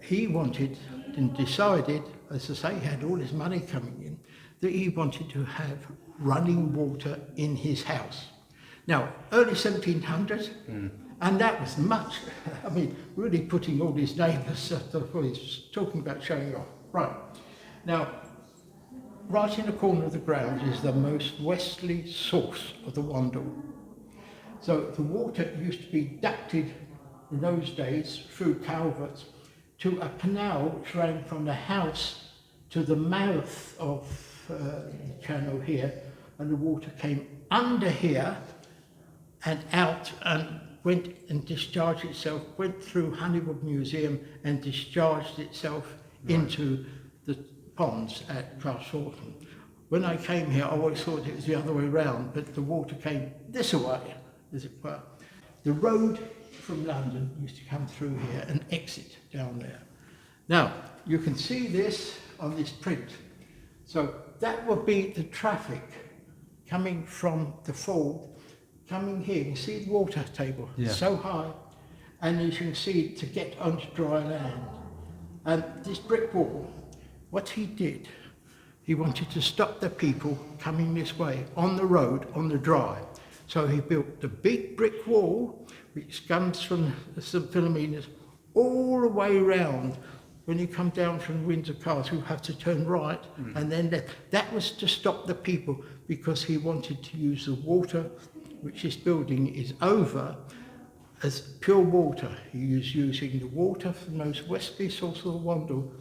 He wanted and decided, as I say, he had all his money coming in, that he wanted to have running water in his house. Now, early 1700s, and that was much, I mean, really putting all his neighbours, he's talking about showing off. Right, now, right in the corner of the grounds is the most westerly source of the Wandle. So the water used to be ducted in those days through culverts to a canal which ran from the house to the mouth of the channel here, and the water came under here and out and went and discharged itself, went through Honeywood Museum and discharged itself into the ponds at Carshalton. When I came here, I always thought it was the other way around, but the water came this way, as it were. The road from London used to come through here and exit down there. Now, you can see this on this print. So that would be the traffic coming from the fall, coming here. You can see the water table, so high, and as you can see, to get onto dry land. And this brick wall, what he did, he wanted to stop the people coming this way, on the road, on the dry. So he built the big brick wall, which comes from St Philomena's, all the way round. When you come down from Windsor Castle, you have to turn right, and then that was to stop the people, because he wanted to use the water, which this building is over, as pure water. He was using the water from the most westerly source of the Wandle,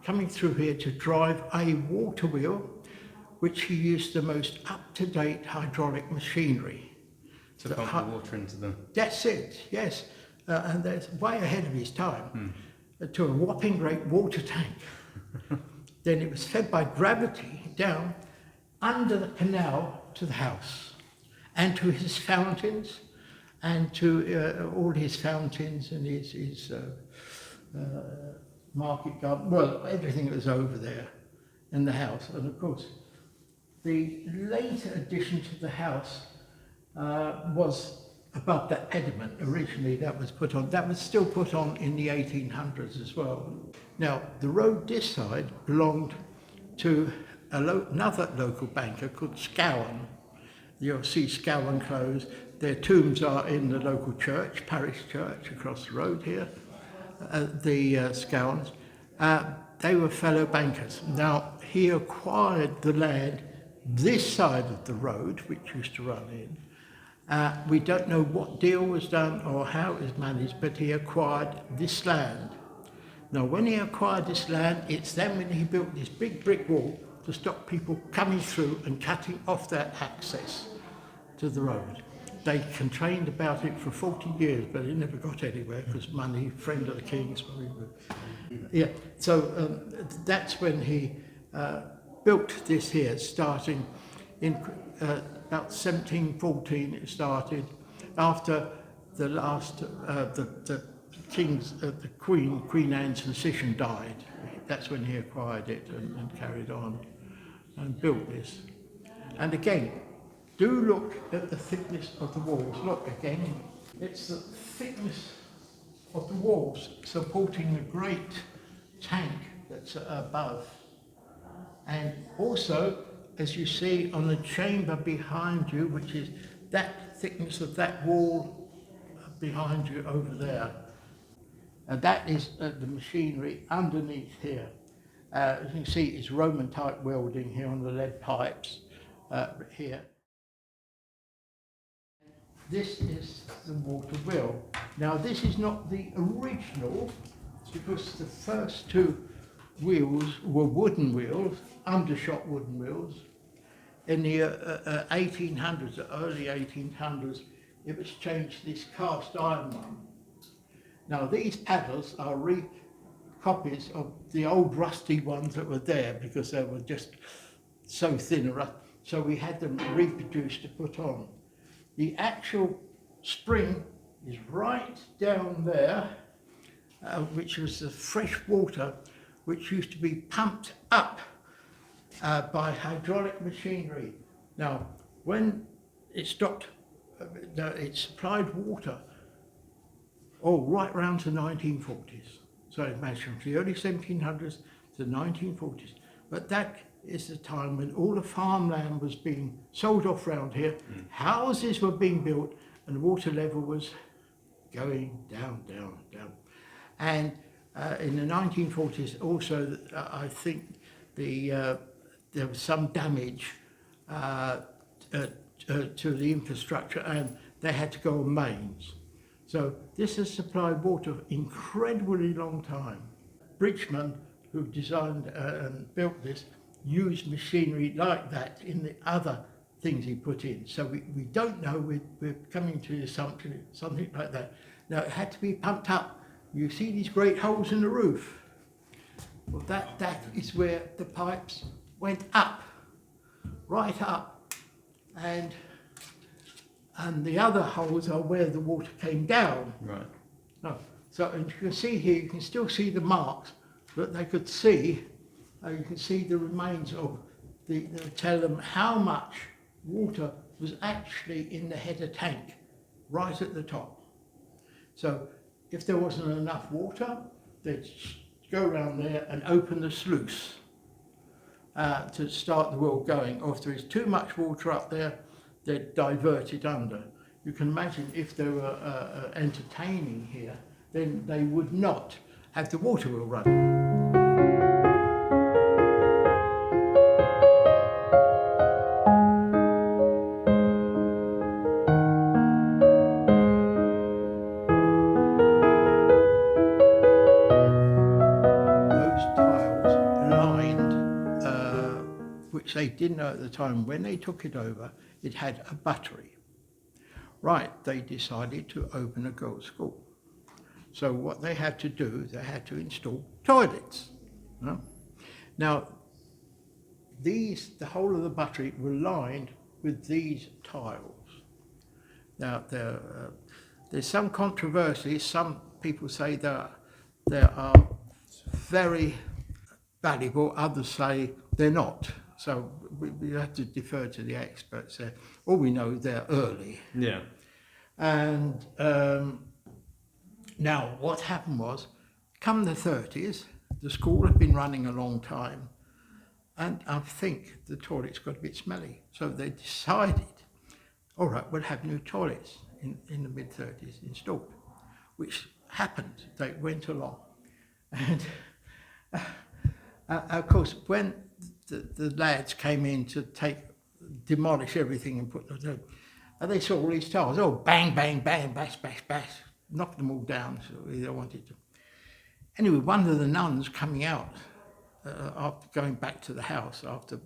coming through here to drive a water wheel, which he used the most up-to-date hydraulic machinery. To pump the water into them. That's it, yes. And that's way ahead of his time, to a whopping great water tank. Then it was fed by gravity down under the canal to the house, and to his fountains, and to all his fountains and his market garden, well, everything that was over there in the house. And of course, the later addition to the house was above that pediment. Originally that was put on, that was still put on in the 1800s as well. Now, the road this side belonged to another local banker called Scowen. You'll see Scowen clothes. Their tombs are in the local church, parish church, across the road here. The Scowens, they were fellow bankers. Now, he acquired the land this side of the road, which used to run in. We don't know what deal was done or how it was managed, but he acquired this land. Now, when he acquired this land, it's then when he built this big brick wall to stop people coming through and cutting off that access to the road. They complained about it for 40 years, but it never got anywhere because money, friend of the king's. Yeah, so that's when he built this here, starting in about 1714. It started after the last, the king's, the Queen Anne's physician died. That's when he acquired it and carried on and built this. And again, do look at the thickness of the walls. Look again, it's the thickness of the walls supporting the great tank that's above. And also, as you see on the chamber behind you, which is that thickness of that wall behind you over there. And that is the machinery underneath here. As you can see, it's Roman type welding here on the lead pipes here. This is the water wheel. Now, this is not the original, because the first two wheels were wooden wheels, undershot wooden wheels. In the 1800s, the early 1800s, it was changed to this cast iron one. Now these paddles are copies of the old rusty ones that were there because they were just so thin. So we had them reproduced to put on. The actual spring is right down there, which was the fresh water which used to be pumped up by hydraulic machinery. Now, when it stopped, it supplied water right round to the 1940s. So imagine from the early 1700s to the 1940s. But that is the time when all the farmland was being sold off round here, houses were being built, and the water level was going down, down, down. And in the 1940s also, I think there was some damage to the infrastructure, and they had to go on mains. So this has supplied water for an incredibly long time. Bridgeman, who designed and built this, used machinery like that in the other things he put in. So we don't know, we're coming to the assumption something like that. Now it had to be pumped up. You see these great holes in the roof. Well, that is where the pipes went up, right up, and the other holes are where the water came down. Right. No. So and you can see here, you can still see the marks that they could see. You can see the remains of they'll tell them how much water was actually in the header tank, right at the top. So if there wasn't enough water, they'd go around there and open the sluice to start the well going. Or if there is too much water up there, they'd divert it under. You can imagine if they were entertaining here, then they would not have the water wheel running. Which they didn't know at the time. When they took it over, it had a battery. Right, they decided to open a girls' school. So what they had to do, they had to install toilets. Now, the whole of the battery were lined with these tiles. Now, there's some controversy. Some people say that they are very valuable, others say they're not. So we have to defer to the experts there. All we know, they're early. Yeah. And now what happened was, come the 30s, the school had been running a long time, and I think the toilets got a bit smelly. So they decided, all right, we'll have new toilets in the mid-30s installed, which happened. They went along. And of course, when the lads came in to demolish everything and put them, and they saw all these tiles, bang, bang, bang, bash, bash, bash, knocked them all down, so they wanted to. Anyway, one of the nuns coming out after going back to the house, after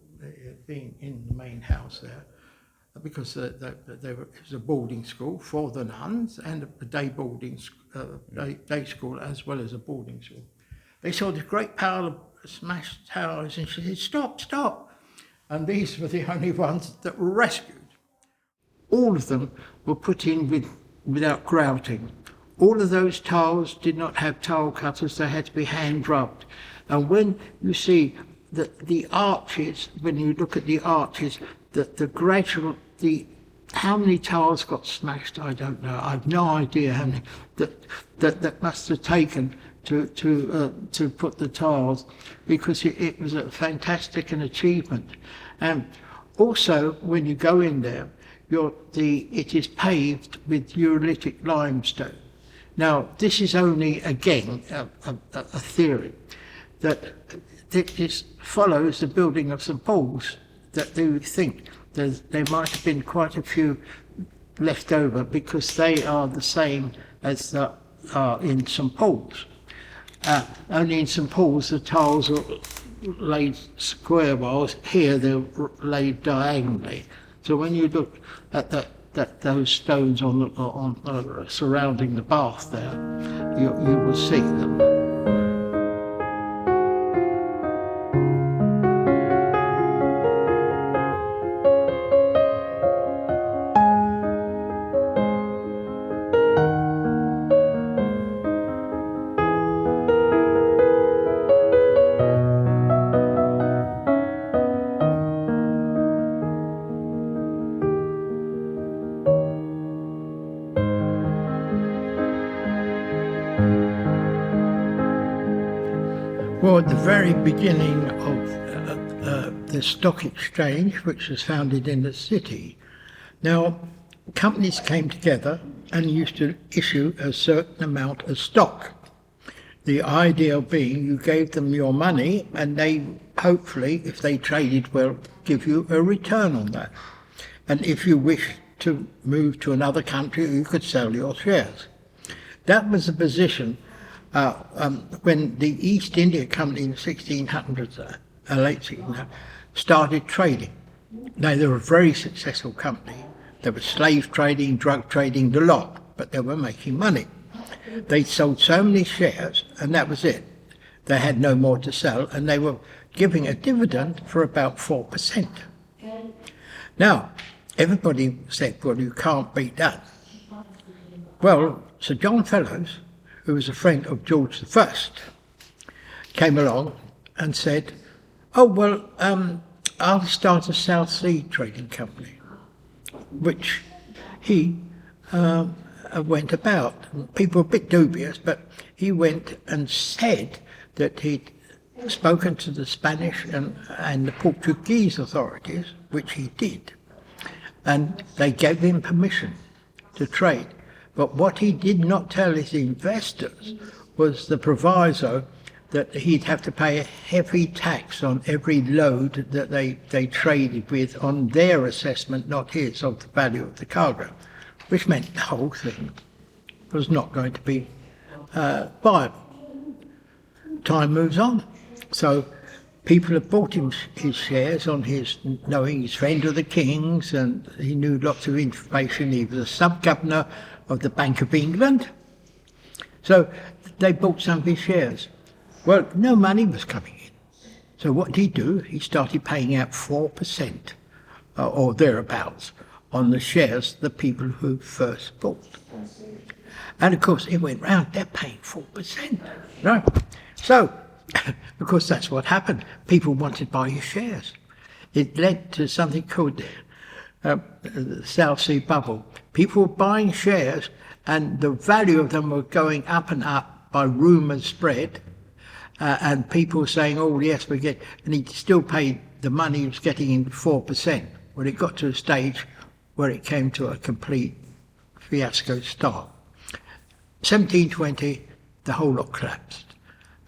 being in the main house there, because it was a boarding school for the nuns and a day day school as well as a boarding school. They saw this great pile of smashed towers, and she said, "Stop, stop!" And these were the only ones that were rescued. All of them were put in without grouting. All of those tiles did not have tile cutters; they had to be hand rubbed. And when you see the arches, when you look at the arches, how many tiles got smashed, I don't know. I have no idea how many that must have taken to put the tiles, because it was a fantastic achievement. And also, when you go in there, it is paved with Uralitic limestone. Now, this is only, again, a theory, that this follows the building of St Paul's, that they would think there might have been quite a few left over, because they are the same as are in St Paul's. Only in St Paul's the tiles are laid square miles. Here they're laid diagonally. So when you look at those stones on surrounding the bath there, you will see them. Well, at the very beginning of the stock exchange, which was founded in the city, now companies came together and used to issue a certain amount of stock. The idea being you gave them your money and they hopefully, if they traded well, give you a return on that. And if you wished to move to another country, you could sell your shares. That was the position when the East India Company in the 1600s, late 1600s, started trading. Now, they were a very successful company. There was slave trading, drug trading, the lot, but they were making money. They sold so many shares, and that was it. They had no more to sell, and they were giving a dividend for about 4%. Now, everybody said, well, you can't beat that. Well, Sir John Fellows, who was a friend of George I, came along and said, oh, well, I'll start a South Sea trading company, which he went about. People were a bit dubious, but he went and said that he'd spoken to the Spanish and the Portuguese authorities, which he did, and they gave him permission to trade. But what he did not tell his investors was the proviso that he'd have to pay a heavy tax on every load that they traded with on their assessment, not his, of the value of the cargo, which meant the whole thing was not going to be viable. Time moves on. So people have bought him his shares on his knowing he's friend of the king's, and he knew lots of information. He was a sub-governor of the Bank of England. So they bought some of his shares. Well, no money was coming in. So what did he do? He started paying out 4% or thereabouts on the shares the people who first bought. And of course, it went round, they're paying 4%. Right? So, of course, that's what happened. People wanted to buy your shares. It led to something called the South Sea bubble. People were buying shares and the value of them were going up and up by rumours spread, and people saying, oh yes, we get, and he still paid the money he was getting in 4%. Well, it got to a stage where it came to a complete fiasco start. 1720, the whole lot collapsed.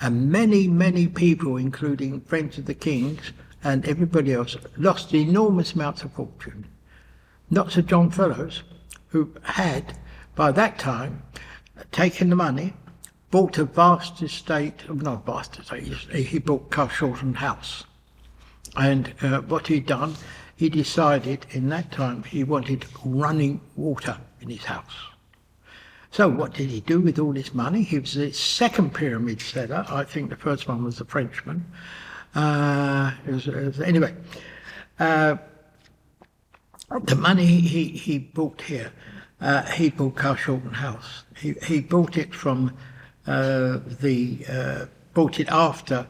And many people, including friends of the king's and everybody else, lost enormous amounts of fortune. Not Sir John Fellows, who had, by that time, taken the money, bought a vast estate, not vast estate, he bought Carshalton House. And what he'd done, he decided in that time he wanted running water in his house. So what did he do with all this money? He was the second pyramid setter. I think the first one was a Frenchman. Anyway, the money he bought here, he bought Carshalton House. He bought it from bought it after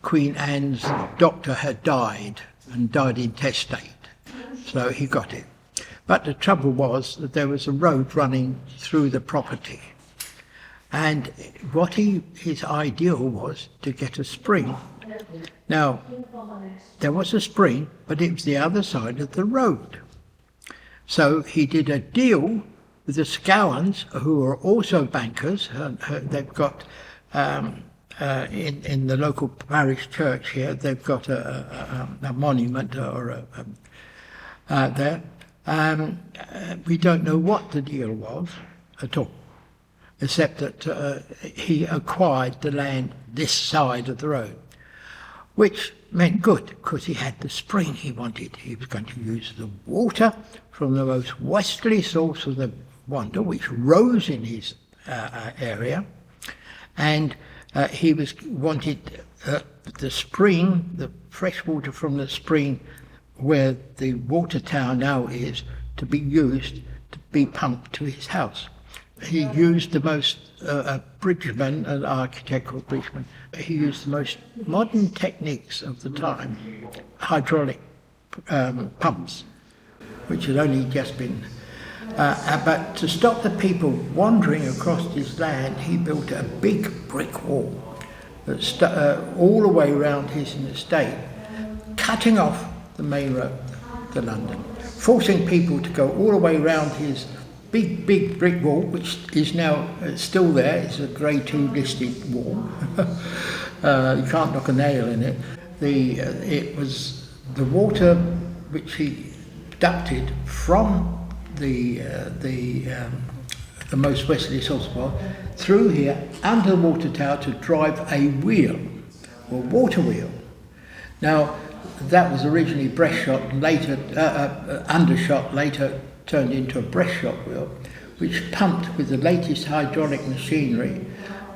Queen Anne's doctor had died and died intestate. So he got it. But the trouble was that there was a road running through the property. And what his ideal was to get a spring. Now, there was a spring, but it was the other side of the road. So he did a deal with the Scowans, who are also bankers. They've got, in the local parish church here, they've got a monument or there. We don't know what the deal was at all. except that he acquired the land this side of the road, which meant good, because he had the spring he wanted. He was going to use the water from the most westerly source of the Wandle, which rose in his area, and he wanted the spring, the fresh water from the spring where the water tower now is, to be used to be pumped to his house. He used the most, Bridgman, an architect called Bridgman, he used the most modern techniques of the time, hydraulic pumps, which had only just been. But to stop the people wandering across his land, he built a big brick wall all the way around his estate, cutting off the main road to London, forcing people to go all the way around his big brick wall, which is now still there. It's a Grade 2 listed wall. You can't knock a nail in it. It was the water which he ducted from the most westerly source through here under the water tower to drive a wheel, or water wheel. Now, that was originally breast shot, later undershot, later turned into a breast shot wheel, which pumped with the latest hydraulic machinery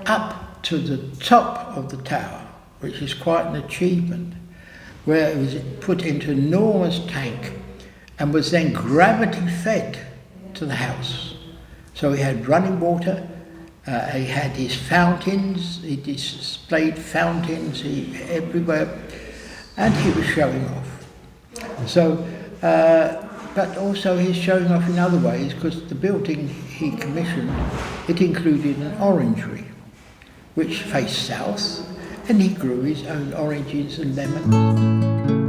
up to the top of the tower, which is quite an achievement, where it was put into an enormous tank and was then gravity fed to the house. So he had running water, he had his fountains, he displayed fountains everywhere, and he was showing off. So, but also he's showing off in other ways, because the building he commissioned, it included an orangery, which faced south, and he grew his own oranges and lemons.